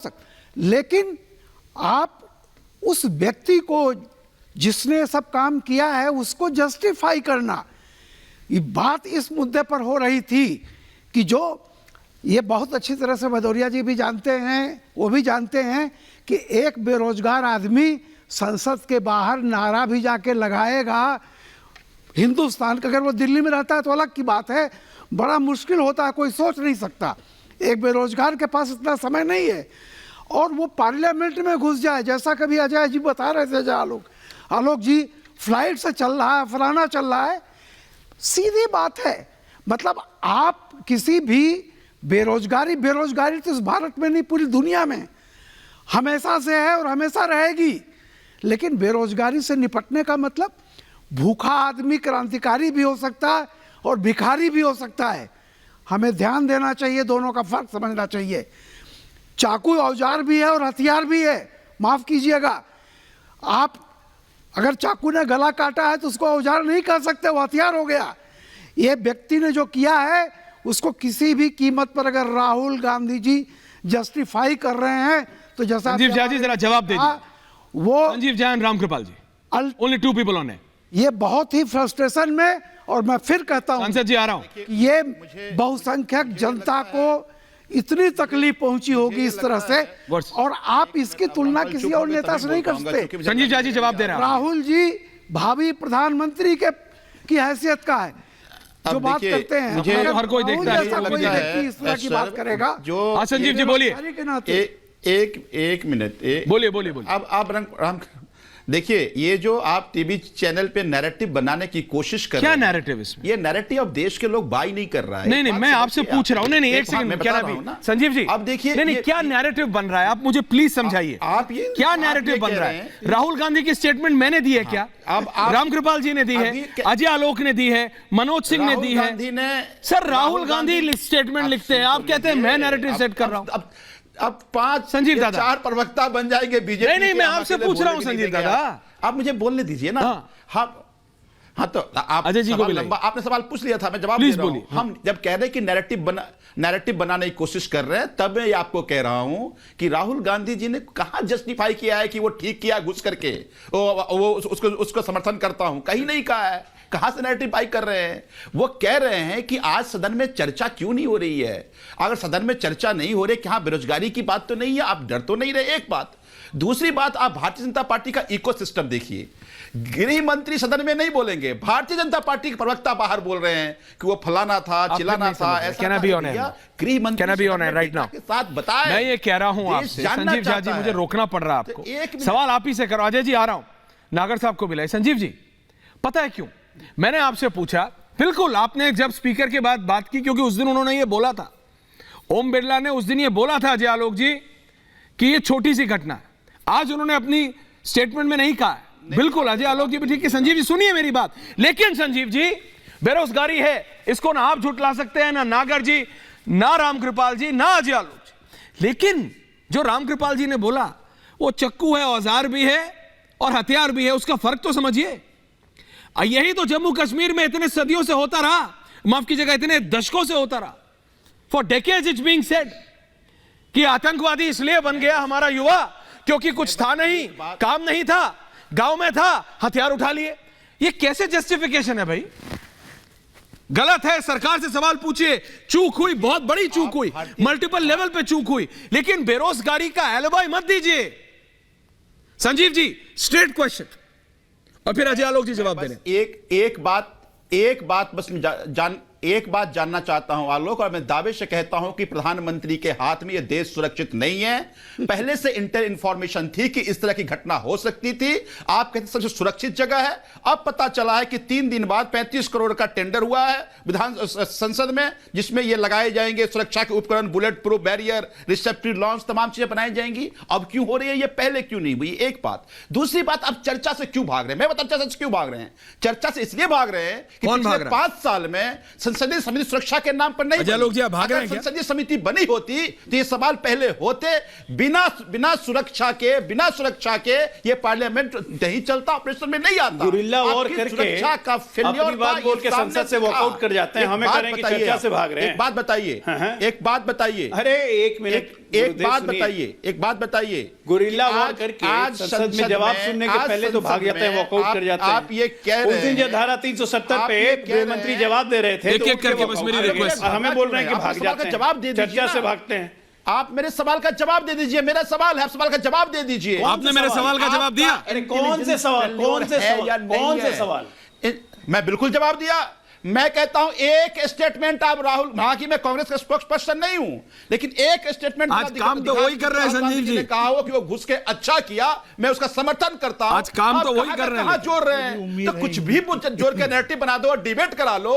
लेकिन आप उस व्यक्ति को जिसने सब काम किया है उसको जस्टिफाई करना, ये बात इस मुद्दे पर हो रही थी कि जो ये बहुत अच्छी तरह से भदौरिया जी भी जानते हैं, वो भी जानते हैं कि एक बेरोजगार आदमी संसद के बाहर नारा भी जाके लगाएगा हिंदुस्तान का, अगर वो दिल्ली में रहता है तो अलग की बात है, बड़ा मुश्किल होता है, कोई सोच नहीं सकता। एक बेरोजगार के पास इतना समय नहीं है और वो पार्लियामेंट में घुस जाए, जैसा कभी अजय जी बता रहे थे, अजय आलोक जी फ्लाइट से चल रहा है, फलाना चल रहा है, सीधी बात है। मतलब आप किसी भी बेरोजगारी तो इस भारत में नहीं, पूरी दुनिया में हमेशा से है और हमेशा रहेगी। लेकिन बेरोजगारी से निपटने का मतलब भूखा आदमी क्रांतिकारी भी हो सकता है और भिखारी भी हो सकता है। हमें ध्यान देना चाहिए, दोनों का फर्क समझना चाहिए। चाकू औजार भी है और हथियार भी है, माफ कीजिएगा। आप अगर चाकू ने गला काटा है तो उसको औजार नहीं कह सकते, वो हथियार हो गया। ये व्यक्ति ने जो किया है उसको किसी भी कीमत पर अगर राहुल गांधी जी जस्टिफाई कर रहे हैं तो जैसा संजीव झा जी जरा जवाब दे दीजिए। वो Sanjeev Jha and Ramkripal ji, only two people on है। ये बहुत ही फ्रस्ट्रेशन में, और मैं फिर कहता हूं सांसद जी आ रहा हूं, ये बहुसंख्यक जनता को इतनी तकलीफ पहुंची होगी इस तरह से, और आप इसकी तुलना किसी और नेता से नहीं कर सकते। संजीव झा जी जवाब दे रहे हैं। राहुल जी भावी प्रधानमंत्री की हैसियत का है जो बात करते हैं, मुझे हर कोई देखता है, कोई व्यक्ति इस तरह की बात करेगा जो संजीव जी बोलिए। एक मिनट बोलिए। अब आप राम देखिए, ये जो आप टीवी चैनल पे नैरेटिव बनाने की कोशिश कर रहे हैं, क्या नैरेटिव इसमें? ये नैरेटिव अब देश के लोग बाई नहीं कर रहा है। नहीं मैं आपसे पूछ रहा हूं। नहीं एक सेकंड, क्या ना संजीव जी, अब देखिए नहीं क्या नैरेटिव बन रहा है, आप मुझे प्लीज समझाइए। आप ये क्या नैरेटिव बन रहा है? राहुल गांधी की स्टेटमेंट मैंने दी है क्या? रामकृपाल जी ने दी है, अजय आलोक ने दी है, मनोज सिंह ने दी है। सर राहुल गांधी स्टेटमेंट लिखते हैं, आप कहते हैं मैं नैरेटिव सेट कर रहा हूं। अब 5 संजीव दादा 4 प्रवक्ता बन जाएंगे बीजेपी। नहीं मैं आपसे पूछ रहा हूं संजीव दादा, आप मुझे बोलने दीजिए ना। हाँ तो आप अजय जी को भी लंबा, आपने सवाल पूछ लिया था, मैं जवाब दे रहा हूं। हम जब कह रहे हैं कि नैरेटिव बनाने की कोशिश कर रहे हैं, तब मैं आपको कह रहा हूं कि राहुल गांधी जी ने कहां जस्टिफाई किया है कि वो ठीक किया घुस करके, वो उसको समर्थन करता हूं, कहीं नहीं कहा है। कहां से नैरेटिव बाई कर रहे हैं? वो कह रहे हैं कि आज सदन में चर्चा क्यों नहीं हो रही है। अगर सदन में चर्चा नहीं हो रही, क्या बेरोजगारी की बात तो नहीं है? आप डर तो नहीं रहे? एक बात। दूसरी बात, आप भारतीय जनता पार्टी का इकोसिस्टम देखिए। गृह मंत्री सदन में नहीं बोलेंगे, भारतीय जनता पार्टी के प्रवक्ता बाहर बोल रहे हैं कि वो फलाना था, चिलाना था, ऐसा। गृह मंत्री के साथ बताएं। मैं ये कह रहा हूं आपसे संजीव झा जी, मुझे रोकना पड़ रहा है आपको। सवाल आप ही से करो। अजय जी आ रहा हूं, नागर साहब को बुलाए। संजीव जी पता है क्यों मैंने आपसे पूछा? बिल्कुल आपने जब स्पीकर के बाद बात की, क्योंकि उस दिन उन्होंने ये बोला था, ओम बिरला ने उस दिन ये बोला था अजय आलोक जी कि ये छोटी सी घटना है। आज उन्होंने अपनी स्टेटमेंट में नहीं कहा है। बिल्कुल अजय आलोक जी भी ठीक है। संजीव जी सुनिए मेरी बात। लेकिन संजीव जी बेरोजगारी है, इसको ना आप झुठला सकते हैं, ना नागर जी, ना रामकृपाल जी, ना अजय आलोक जी। लेकिन जो रामकृपाल जी ने बोला वो चक्कू है, औजार भी है और हथियार भी है, उसका फर्क तो समझिए। यही तो जम्मू कश्मीर में इतने सदियों से होता रहा, माफ कीजिएगा इतने दशकों से होता रहा। For decades it's being said कि आतंकवादी इसलिए बन गया हमारा युवा क्योंकि कुछ था नहीं, काम नहीं था, गांव में था, हथियार उठा लिए। ये कैसे जस्टिफिकेशन है भाई? गलत है। सरकार से सवाल पूछिए। चूक हुई, बहुत बड़ी चूक हुई, मल्टीपल लेवल पे चूक हुई, लेकिन बेरोजगारी का एलिबी मत दीजिए। संजीव जी स्ट्रेट क्वेश्चन, और फिर अजय आलोक जी जवाब देने। एक बात जानना चाहता हूं आलोक, और मैं दावे से कहता हूं कि प्रधानमंत्री के हाथ में यह देश सुरक्षित नहीं है। पहले से इंटर इंफॉर्मेशन थी कि इस तरह की घटना हो सकती थी। आप कहते सबसे सुरक्षित जगह है। अब पता चला है कि 3 दिन बाद 35 करोड़ का टेंडर हुआ है विधान संसद में, जिसमें यह लगाए जाएंगे सुरक्षा के उपकरण, bullet proof barrier, receptive launch, तमाम चीजें बनाई जाएंगी। अब क्यों हो रही है? यह पहले क्यों नहीं हुई? एक बात। दूसरी बात, अब चर्चा से क्यों भाग रहे हैं? मैं बता चर्चा से क्यों भाग रहे हैं। चर्चा से इसलिए भाग रहे हैं कि पिछले 5 साल में संसदीय समिति सुरक्षा के नाम पर नहीं बनी। लोग जी भाग रहे हैं। संसदीय समिति बनी होती तो ये सवाल पहले होते। बिना सुरक्षा के ये पार्लियामेंट नहीं चलता, ऑपरेशन में नहीं आता। गुरिल्ला वॉर करके सुरक्षा का फेल्योर बात बोल के संसद से वॉकआउट कर जाते हैं। हमें करें कि चर्चा से भाग रहे हैं। एक बात बताइए। अरे एक मिनट, एक बात बताइए गुरिल्ला कि वार करके संसद में जवाब सुनने के पहले तो भाग जाते हैं, वॉकआउट कर जाते हैं। आप ये कह रहे उस दिन हैं जो धारा 370 पे गृहमंत्री जवाब दे रहे थे, एक एक करके बस मेरी रिक्वेस्ट। हमें बोल रहे हैं कि भाग जाते हैं, जवाब दे दीजिए चर्चा ना। से भागते हैं। आप मेरे सवाल का जवाब दे दीजिए, मेरा सवाल है, आप सवाल का जवाब दे दीजिए। आपने मेरे सवाल का जवाब दिया? अरे कौन से सवाल, कौन से सवाल? मैं बिल्कुल जवाब दिया। मैं कहता हूं एक स्टेटमेंट आप राहुल, हालांकि मैं कांग्रेस का स्पोक्स पर्सन नहीं हूं, लेकिन एक स्टेटमेंट आज काम तो वही कर रहे हैं संजीव जी। कहा हो कि वो घुस के अच्छा किया, मैं उसका समर्थन करता हूं। आज काम तो वही कर रहे हैं। जोड़ रहे हैं तो कुछ भी जोड़ के नैरेटिव बना दो और डिबेट करा लो,